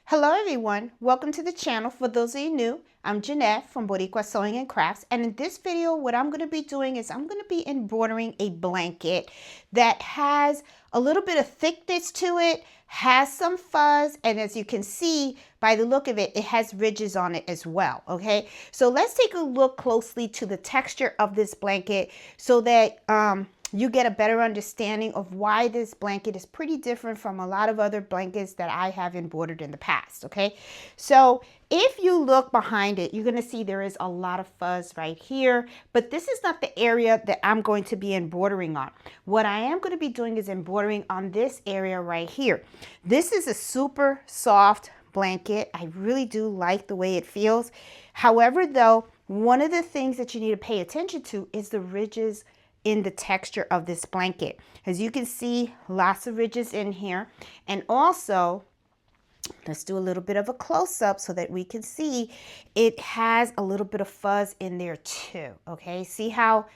Hello everyone, welcome to the channel. For those of you new, I'm Jeanette from Boricua Sewing and Crafts, and in this video what I'm going to be doing is I'm going to be embroidering a blanket that has a little bit of thickness to it, has some fuzz, and as you can see by the look of it, it has ridges on it as well. Okay, so let's take a look closely to the texture of this blanket so that you get a better understanding of why this blanket is pretty different from a lot of other blankets that I have embroidered in the past. Okay, so if you look behind it, you're going to see there is a lot of fuzz right here, but this is not the area that I'm going to be embroidering on. What I am going to be doing is embroidering on this area right here. This is a super soft blanket. I really do like the way it feels. However, though, one of the things that you need to pay attention to is the ridges in the texture of this blanket. As you can see, lots of ridges in here. And also, let's do a little bit of a close-up so that we can see it has a little bit of fuzz in there too. Okay, see how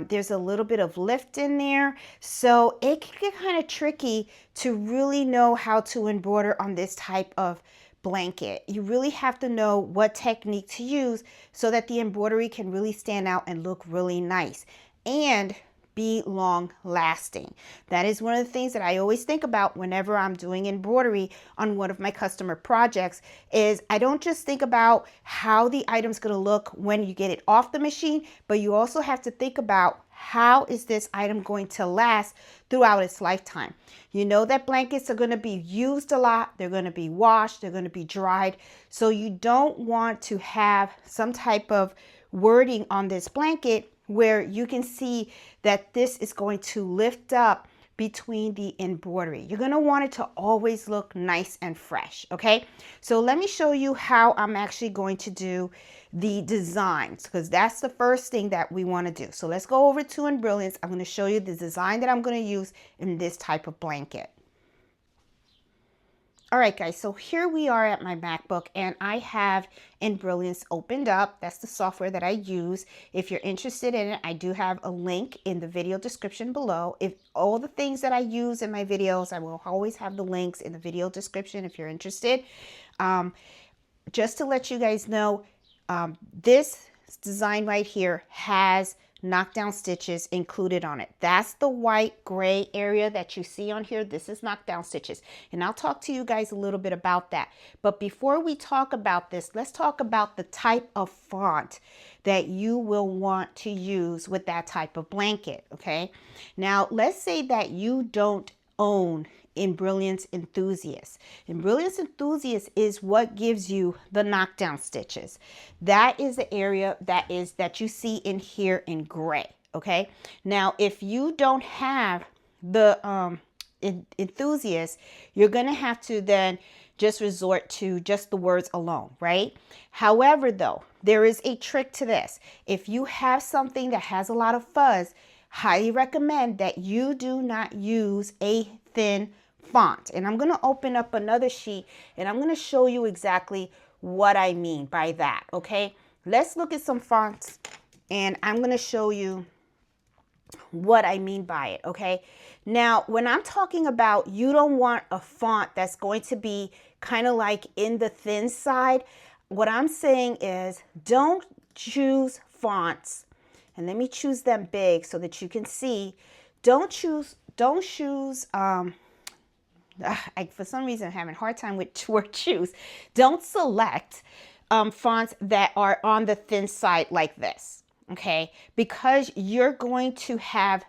there's a little bit of lift in there, so it can get kind of tricky to really know how to embroider on this type of blanket. You really have to know what technique to use so that the embroidery can really stand out and look really nice and be long lasting. That is one of the things that I always think about whenever I'm doing embroidery on one of my customer projects. Is I don't just think about how the item's going to look when you get it off the machine, but you also have to think about how is this item going to last throughout its lifetime. You know that blankets are going to be used a lot, they're going to be washed, they're going to be dried, so you don't want to have some type of wording on this blanket where you can see that this is going to lift up between the embroidery. You're going to want it to always look nice and fresh. Okay, so let me show you how I'm actually going to do the designs, because that's the first thing that we want to do. So let's go over to Embrilliance. I'm going to show you the design that I'm going to use in this type of blanket. All right, guys, so here we are at my MacBook, and I have Embrilliance opened up. That's the software that I use. If you're interested in it, I do have a link in the video description below. If all the things that I use in my videos, I will always have the links in the video description if you're interested. Just to let you guys know, this design right here has knockdown stitches included on it. That's the white gray area that you see on here. This is knockdown stitches, and I'll talk to you guys a little bit about that. But before we talk about this, let's talk about the type of font that you will want to use with that type of blanket. Okay, now let's say that you don't own Embrilliance Enthusiast. Embrilliance Enthusiast is what gives you the knockdown stitches. That is the area that you see in here in gray. Okay, now if you don't have the Enthusiast, you're going to have to then just resort to just the words alone, right? However, though, there is a trick to this. If you have something that has a lot of fuzz, highly recommend that you do not use a thin font. And I'm going to open up another sheet and I'm going to show you exactly what I mean by that. Okay, let's look at some fonts and I'm going to show you what I mean by it. Okay, now when I'm talking about you don't want a font that's going to be kind of like in the thin side, what I'm saying is don't choose fonts, and let me choose them big so that you can see. Don't choose for some reason I'm having a hard time with the word choose. Don't select fonts that are on the thin side like this, okay? Because you're going to have,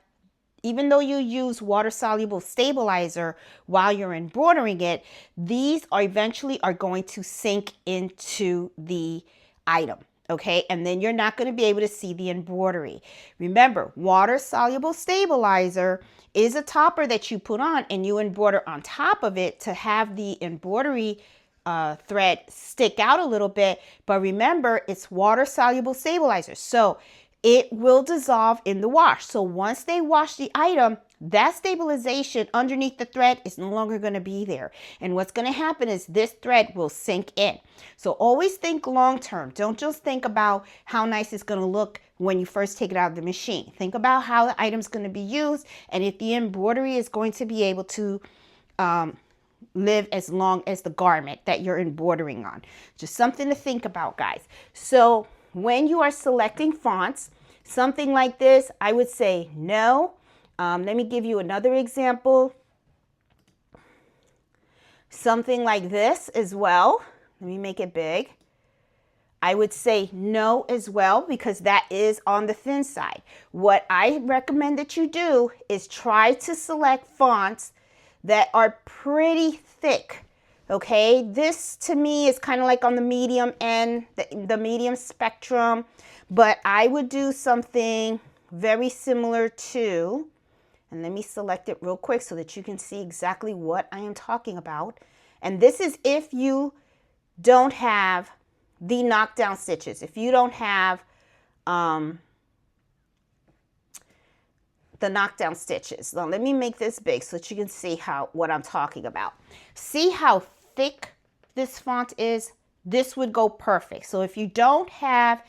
even though you use water-soluble stabilizer while you're embroidering it, these are eventually going to sink into the item. Okay, and then you're not going to be able to see the embroidery. Remember, water-soluble stabilizer is a topper that you put on and you embroider on top of it to have the embroidery thread stick out a little bit. But remember, it's water-soluble stabilizer, so it will dissolve in the wash. So once they wash the item, that stabilization underneath the thread is no longer going to be there. And what's going to happen is this thread will sink in. So always think long term. Don't just think about how nice it's going to look when you first take it out of the machine. Think about how the item's going to be used and if the embroidery is going to be able to live as long as the garment that you're embroidering on. Just something to think about, guys. So when you are selecting fonts, something like this, I would say no. Let me give you another example. Something like this as well. Let me make it big. I would say no as well, because that is on the thin side. What I recommend that you do is try to select fonts that are pretty thick. Okay, this to me is kind of like on the medium end, the medium spectrum, but I would do something very similar to, and let me select it real quick so that you can see exactly what I am talking about. And this is if you don't have the knockdown stitches, if you don't have the knockdown stitches. Now let me make this big so that you can see what I'm talking about. See how thick this font is? This would go perfect. So if you don't have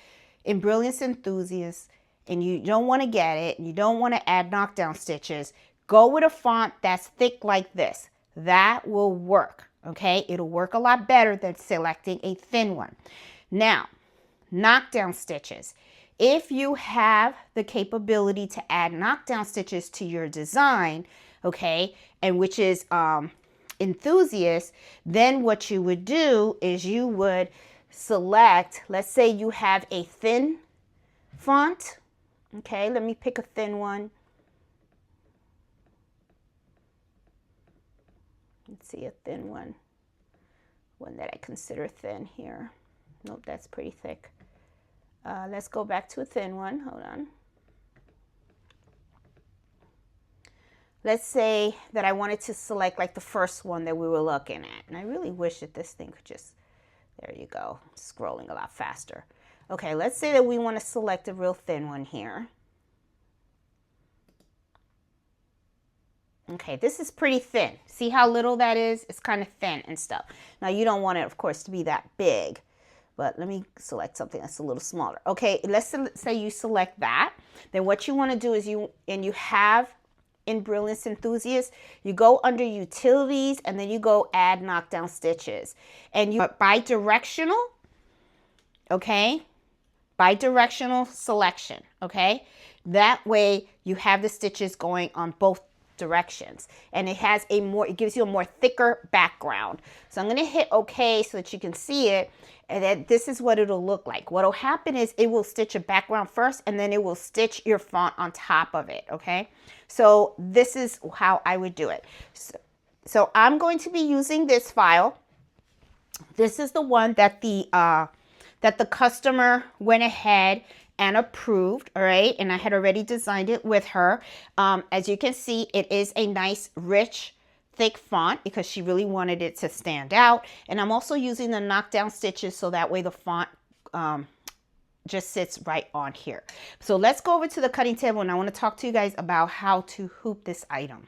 Embrilliance Enthusiast and you don't want to get it, and you don't want to add knockdown stitches, go with a font that's thick like this. That will work. Okay, it'll work a lot better than selecting a thin one. Now, knockdown stitches. If you have the capability to add knockdown stitches to your design, okay, and which is Enthusiast, then what you would do is you would select, let's say you have a thin font. Okay, let me pick a thin one. Let's see, a thin one that I consider thin here. Nope, that's pretty thick. Let's go back to a thin one. Hold on. Let's say that I wanted to select like the first one that we were looking at. And I really wish that this thing could just, there you go, scrolling a lot faster. Okay, let's say that we want to select a real thin one here. Okay, this is pretty thin. See how little that is? It's kind of thin and stuff. Now you don't want it, of course, to be that big, but let me select something that's a little smaller. Okay, let's say you select that. Then what you want to do is you have Embrilliance Enthusiast, you go under Utilities, and then you go Add Knockdown Stitches. And you bi-directional, okay? Bi-directional selection, okay? That way you have the stitches going on both directions, and it gives you a more thicker background. So I'm going to hit OK so that you can see it, and then this is what it'll look like. What'll happen is it will stitch a background first, and then it will stitch your font on top of it. Okay, so this is how I would do it. So I'm going to be using this file. This is the one that the customer went ahead and approved, all right, and I had already designed it with her. As you can see, it is a nice, rich, thick font because she really wanted it to stand out. And I'm also using the knockdown stitches so that way the font just sits right on here. So let's go over to the cutting table, and I want to talk to you guys about how to hoop this item.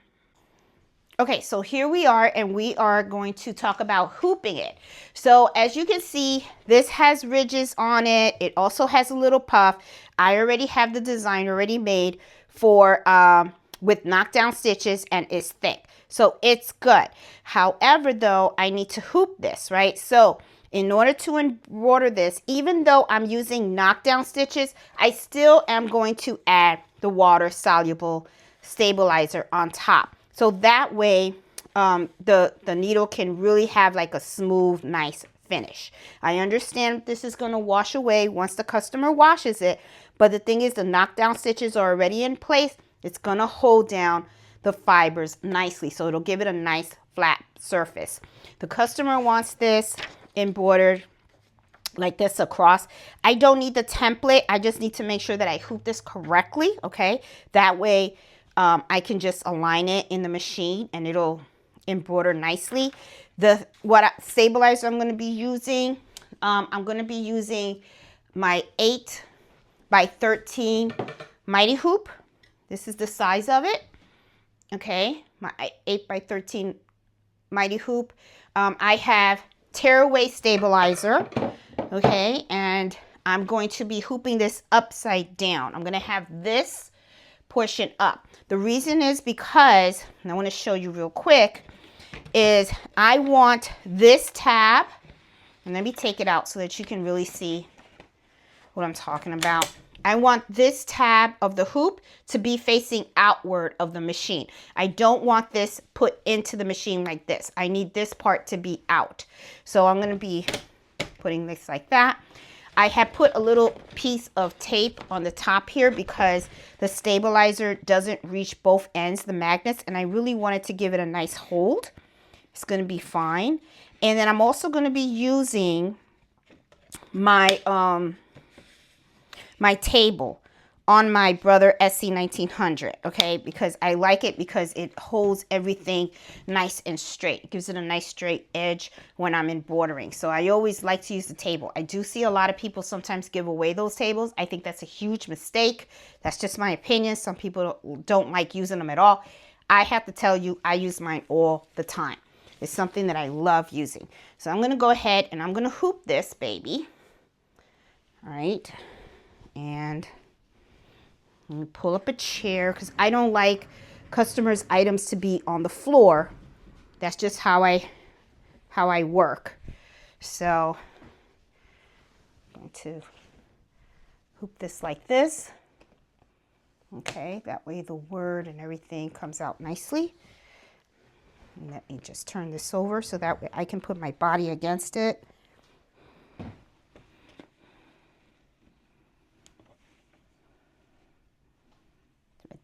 Okay, so here we are, and we are going to talk about hooping it. So as you can see, this has ridges on it. It also has a little puff. I already have the design already made for with knockdown stitches, and it's thick. So it's good. However, though, I need to hoop this, right? So in order to embroider this, even though I'm using knockdown stitches, I still am going to add the water-soluble stabilizer on top. So that way the needle can really have like a smooth, nice finish. I understand this is going to wash away once the customer washes it, but the thing is the knockdown stitches are already in place. It's going to hold down the fibers nicely, so it'll give it a nice flat surface. The customer wants this embroidered like this across. I don't need the template. I just need to make sure that I hoop this correctly, okay? That way I can just align it in the machine and it'll embroider nicely. What stabilizer I'm going to be using, I'm going to be using my 8 by 13 Mighty Hoop. This is the size of it. Okay, my 8 by 13 Mighty Hoop. I have tearaway stabilizer. Okay, and I'm going to be hooping this upside down. I'm going to have this portion up. The reason is because, and I want to show you real quick, is I want this tab, and let me take it out so that you can really see what I'm talking about. I want this tab of the hoop to be facing outward of the machine. I don't want this put into the machine like this. I need this part to be out. So I'm going to be putting this like that. I have put a little piece of tape on the top here because the stabilizer doesn't reach both ends, the magnets, and I really wanted to give it a nice hold. It's going to be fine. And then I'm also going to be using my my table on my Brother SC1900, okay, because I like it because it holds everything nice and straight. It gives it a nice straight edge when I'm embroidering. So I always like to use the table. I do see a lot of people sometimes give away those tables. I think that's a huge mistake. That's just my opinion. Some people don't like using them at all. I have to tell you, I use mine all the time. It's something that I love using. So I'm going to go ahead and I'm going to hoop this baby. All right. And let me pull up a chair because I don't like customers' items to be on the floor. That's just how I work. So I'm going to hoop this like this. Okay, that way the word and everything comes out nicely. And let me just turn this over so that way I can put my body against it.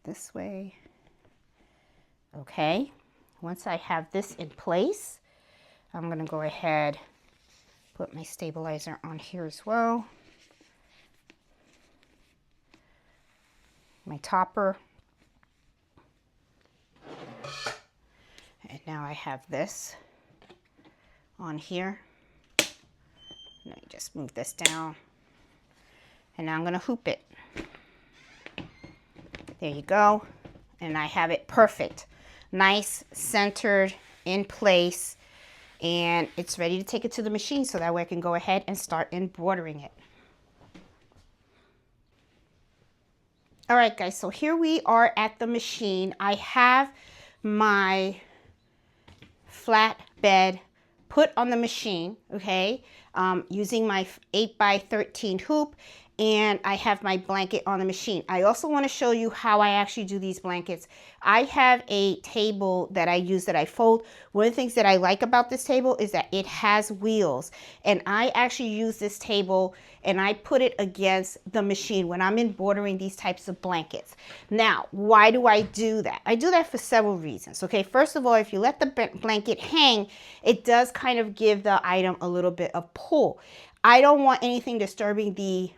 This way. Okay, once I have this in place, I'm going to go ahead, put my stabilizer on here as well. My topper. And now I have this on here. Let me just move this down. And now I'm going to hoop it. There you go. And I have it perfect. Nice, centered, in place. And it's ready to take it to the machine so that way I can go ahead and start embroidering it. All right, guys. So here we are at the machine. I have my flat bed put on the machine, okay, using my 8x13 hoop. And I have my blanket on the machine. I also want to show you how I actually do these blankets. I have a table that I use that I fold. One of the things that I like about this table is that it has wheels. And I actually use this table and I put it against the machine when I'm embroidering these types of blankets. Now, why do I do that? I do that for several reasons. Okay, first of all, if you let the blanket hang, it does kind of give the item a little bit of pull. I don't want anything disturbing the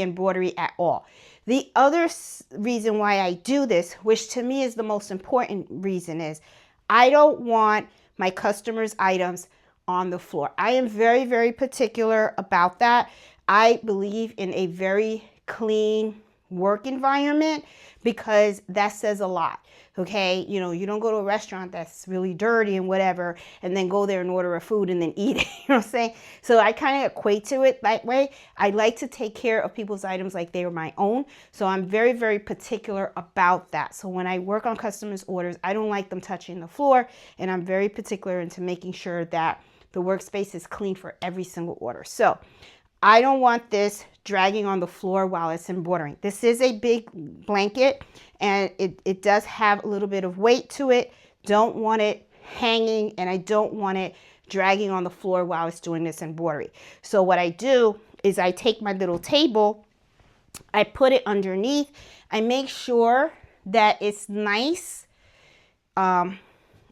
embroidery at all. The other reason why I do this, which to me is the most important reason, is I don't want my customers' items on the floor. I am very, very particular about that. I believe in a very clean work environment because that says a lot. Okay, you know, you don't go to a restaurant that's really dirty and whatever, and then go there and order a food and then eat it. You know what I'm saying? So I kind of equate to it that way. I like to take care of people's items like they were my own. So I'm very, very particular about that. So when I work on customers' orders, I don't like them touching the floor, and I'm very particular into making sure that the workspace is clean for every single order. So I don't want this dragging on the floor while it's embroidering. This is a big blanket and it does have a little bit of weight to it. Don't want it hanging and I don't want it dragging on the floor while it's doing this embroidery. So what I do is I take my little table, I put it underneath, I make sure that it's nice on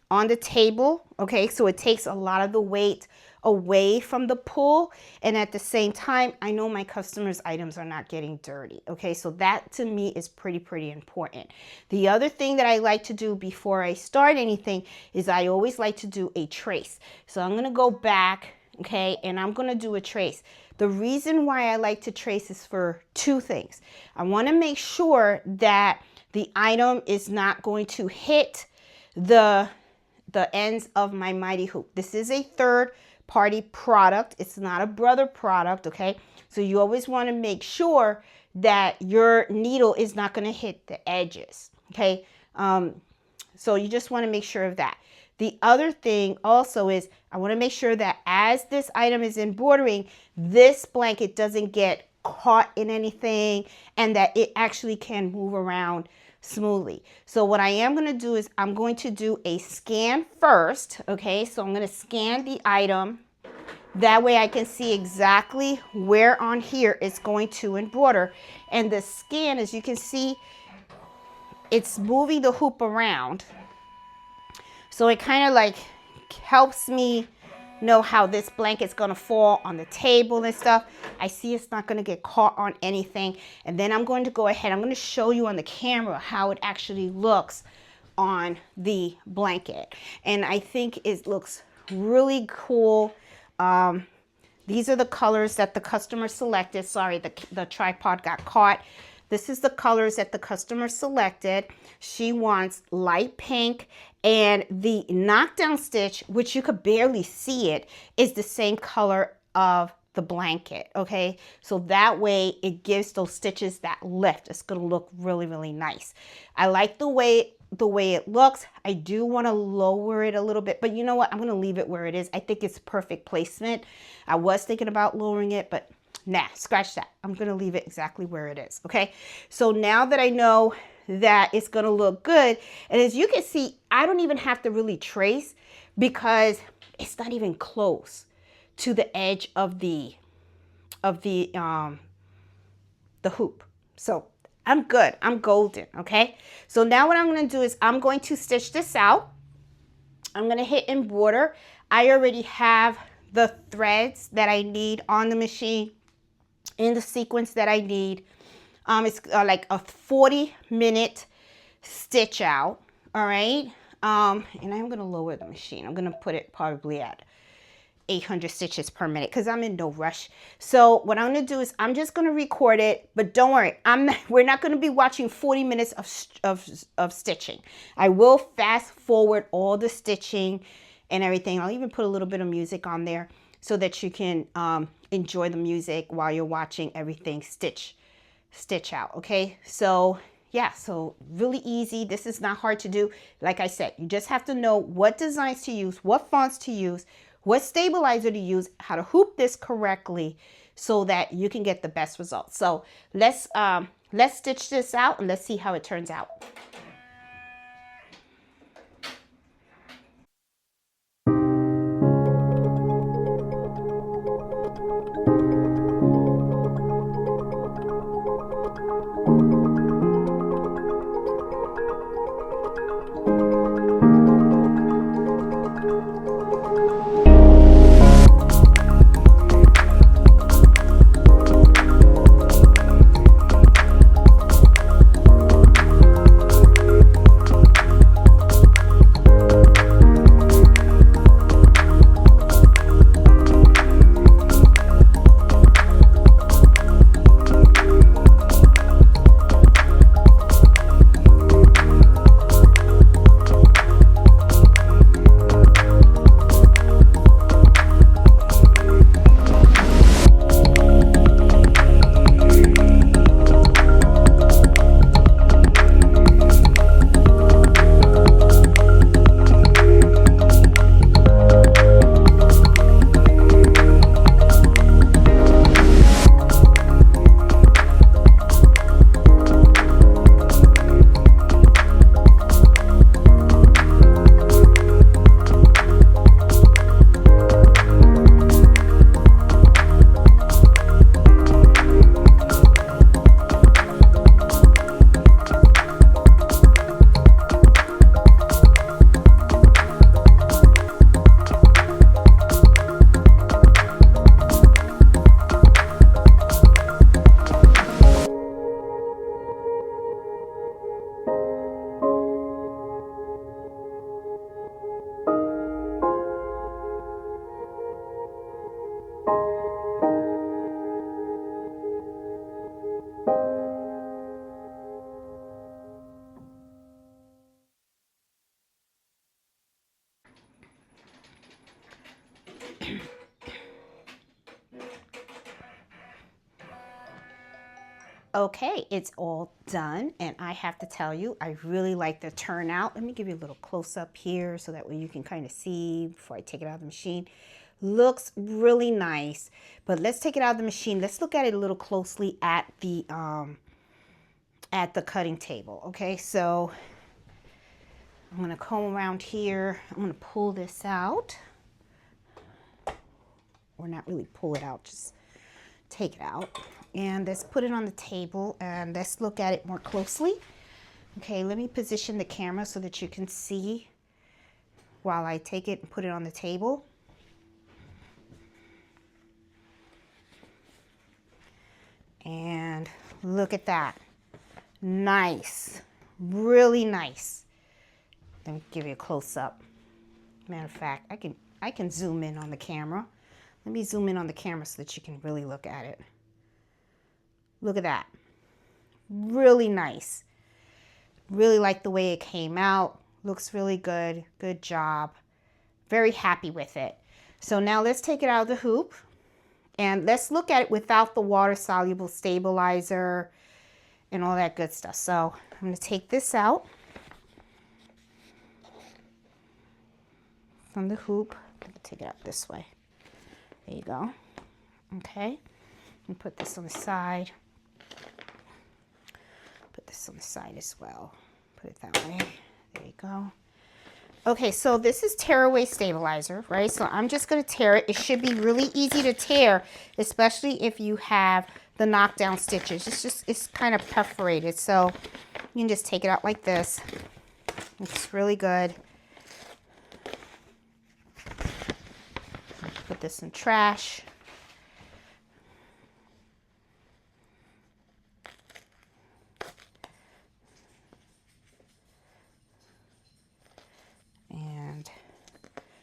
the table, okay, so it takes a lot of the weight away from the pull, and at the same time I know my customers' items are not getting dirty. Okay, so that to me is pretty important. The other thing that I like to do before I start anything is I always like to do a trace. So I'm going to go back, okay, and I'm going to do a trace. The reason why I like to trace is for two things. I want to make sure that the item is not going to hit the ends of my mighty hoop. This is a third party product. It's not a Brother product, okay? So you always want to make sure that your needle is not going to hit the edges, okay? So you just want to make sure of that. The other thing also is I want to make sure that as this item is embroidering, this blanket doesn't get caught in anything and that it actually can move around smoothly. So what I am going to do is I'm going to do a scan first. Okay, so I'm going to scan the item. That way I can see exactly where on here it's going to embroider. And the scan, as you can see, it's moving the hoop around. So it kind of like helps me know how this blanket's going to fall on the table and stuff. I see it's not going to get caught on anything. And then I'm going to go ahead, I'm going to show you on the camera how it actually looks on the blanket. And I think it looks really cool. These are the colors that the customer selected. Sorry, the tripod got caught. This is the colors that the customer selected. She wants light pink, and the knockdown stitch, which you could barely see it, is the same color of the blanket. Okay, so that way it gives those stitches that lift. It's gonna look really, really nice. I like the way it looks. I do want to lower it a little bit, but you know what? I'm going to leave it where it is. I think it's perfect placement. I was thinking about lowering it, but nah, scratch that. I'm going to leave it exactly where it is. Okay. So now that I know that it's going to look good, and as you can see, I don't even have to really trace because it's not even close to the edge of the hoop. So I'm good. I'm golden. Okay. So now what I'm going to do is I'm going to stitch this out. I'm going to hit embroider. I already have the threads that I need on the machine in the sequence that I need. It's like a 40-minute stitch out. All right. And I'm going to lower the machine. I'm going to put it probably at 800 stitches per minute because I'm in no rush. So what I'm going to do is I'm just going to record it, but don't worry, we're not going to be watching 40 minutes of stitching. I will fast forward all the stitching and everything. I'll even put a little bit of music on there so that you can enjoy the music while you're watching everything stitch out. Okay, so yeah, so really easy. This is not hard to do. Like I said, you just have to know what designs to use, what fonts to use, what stabilizer to use, how to hoop this correctly so that you can get the best results. So let's stitch this out and let's see how it turns out. Okay, it's all done, and I have to tell you, I really like the turnout. Let me give you a little close-up here so that way you can kind of see before I take it out of the machine. Looks really nice, but let's take it out of the machine. Let's look at it a little closely at the cutting table. Okay, so I'm going to comb around here. I'm going to pull this out, or not really pull it out, just take it out. And let's put it on the table and let's look at it more closely. Okay, let me position the camera so that you can see while I take it and put it on the table. And look at that. Nice. Really nice. Let me give you a close-up. Matter of fact, I can zoom in on the camera. Let me zoom in on the camera so that you can really look at it. Look at that. Really nice. Really like the way it came out. Looks really good. Good job. Very happy with it. So now let's take it out of the hoop and let's look at it without the water-soluble stabilizer and all that good stuff. So I'm going to take this out from the hoop. I'm going to take it out this way. There you go. Okay. And put this on the side. Put this on the side as well. Put it that way. There you go. Okay, so this is tearaway stabilizer, right? So I'm just going to tear it. It should be really easy to tear, especially if you have the knockdown stitches. It's kind of perforated, so you can just take it out like this. It's really good. Put this in trash.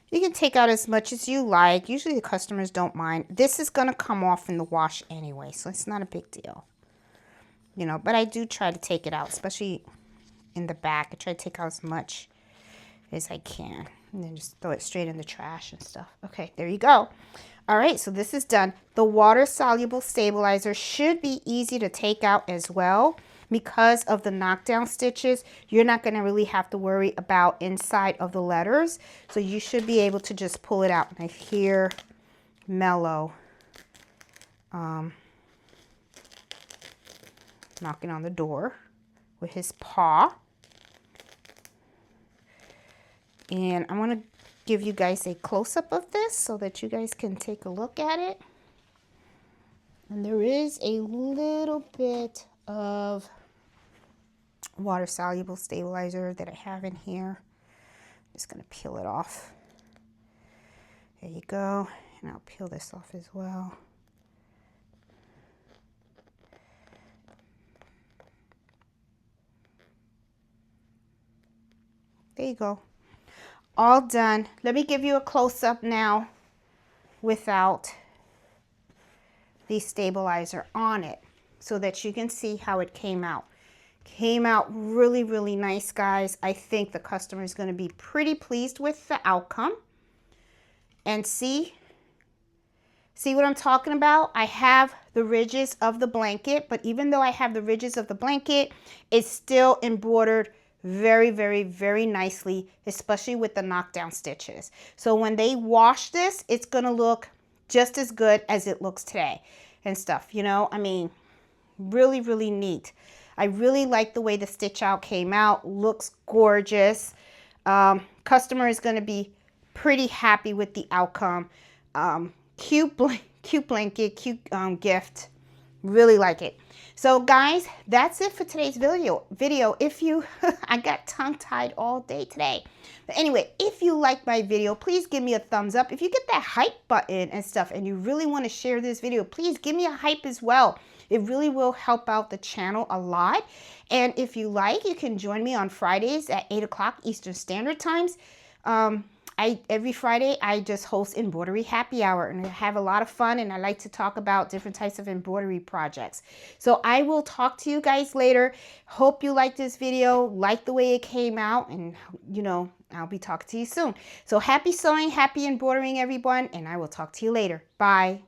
You can take out as much as you like. Usually the customers don't mind. This is going to come off in the wash anyway, so it's not a big deal. You know, but I do try to take it out, especially in the back. I try to take out as much as I can. And then just throw it straight in the trash and stuff. Okay, there you go. All right, so this is done. The water-soluble stabilizer should be easy to take out as well. Because of the knockdown stitches, you're not going to really have to worry about inside of the letters. So you should be able to just pull it out. And I hear Mellow knocking on the door with his paw. And I'm going to give you guys a close-up of this so that you guys can take a look at it. And there is a little bit of water-soluble stabilizer that I have in here. I'm just going to peel it off. There you go. And I'll peel this off as well. There you go. All done. Let me give you a close-up now without the stabilizer on it so that you can see how it came out. Came out really, really nice, guys. I think the customer is going to be pretty pleased with the outcome. And see what I'm talking about? I have the ridges of the blanket, but even though I have the ridges of the blanket, it's still embroidered very, very, very nicely, especially with the knockdown stitches. So when they wash this, it's going to look just as good as it looks today and stuff, you know? I mean, really, really neat. I really like the way the stitch out came out. Looks gorgeous. Customer is going to be pretty happy with the outcome. Cute blanket, cute gift. Really like it. So guys, that's it for today's video. If you, I got tongue-tied all day today. But anyway, if you like my video, please give me a thumbs up. If you get that hype button and stuff and you really want to share this video, please give me a hype as well. It really will help out the channel a lot. And if you like, you can join me on Fridays at 8 o'clock Eastern Standard Times. Every Friday, I just host Embroidery Happy Hour, and I have a lot of fun, and I like to talk about different types of embroidery projects. So I will talk to you guys later. Hope you liked this video, like the way it came out, and, you know, I'll be talking to you soon. So happy sewing, happy embroidering, everyone, and I will talk to you later. Bye.